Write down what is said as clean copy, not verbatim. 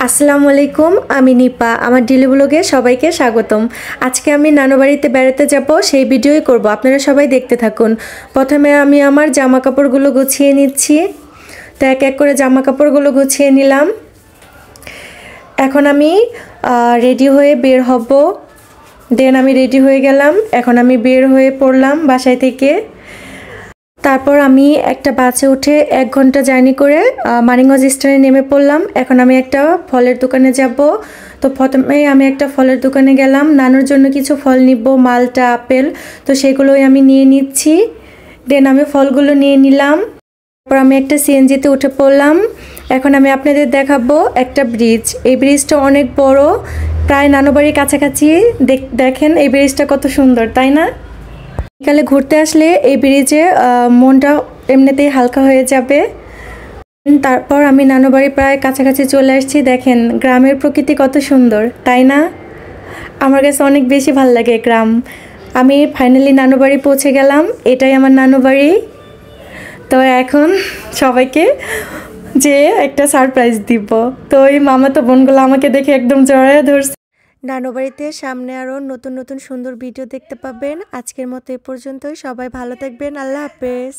আসসালামু আলাইকুম, আমি নিপা। আমার ডেইলি ব্লগে সবাইকে স্বাগতম। আজকে আমি নানু বাড়িতে বেড়াতে যাব, সেই ভিডিওই করব। আপনারা সবাই দেখতে থাকুন। প্রথমে আমি আমার জামা কাপড়গুলো গুছিয়ে নিচ্ছি। তো এক এক করে জামা কাপড়গুলো গুছিয়ে নিলাম। এখন আমি রেডি হয়ে বের হব। দেন আমি রেডি হয়ে গেলাম। এখন আমি বের হয়ে পড়লাম বাসায় থেকে। তারপর আমি একটা বাসে উঠে 1 ঘন্টা জার্নি করে মানিকগঞ্জ স্টেশনে নেমে পড়লাম। এখন আমি একটা ফলের দোকানে যাব। তো প্রথমেই আমি একটা ফলের দোকানে গেলাম, নানুর জন্য কিছু ফল নিব, মালটা, আপেল। তো সেগুলোই আমি নিয়ে নিচ্ছি। দেন আমি ফলগুলো নিয়ে নিলাম। তারপর আমি একটা সিএনজিতে উঠে পড়লাম। এখন আমি আপনাদের দেখাবো একটা ব্রিজ। এই ব্রিজটা অনেক বড়, প্রায় নানু বাড়ির কাছাকাছি। দেখেন এই ব্রিজটা কত সুন্দর, তাই না? বিকালে ঘুরতে আসলে এই ব্রিজে মনটা এমনিতেই হালকা হয়ে যাবে। তারপর আমি নানু বাড়ি প্রায় কাছাকাছি চলে আসছি। দেখেন গ্রামের প্রকৃতি কত সুন্দর, তাই না? আমার কাছে অনেক বেশি ভালো লাগে গ্রাম। আমি ফাইনালি নানু বাড়ি পৌঁছে গেলাম। এটাই আমার নানু বাড়ি। তো এখন সবাইকে যে একটা সারপ্রাইজ দিব। তো এই মামাতো বোনগুলো আমাকে দেখে একদম জড়ায় ধরছে। নানু বাড়িতে সামনে আরও নতুন নতুন সুন্দর ভিডিও দেখতে পাবেন। আজকের মতো এ পর্যন্তই। সবাই ভালো থাকবেন। আল্লাহ হাফেজ।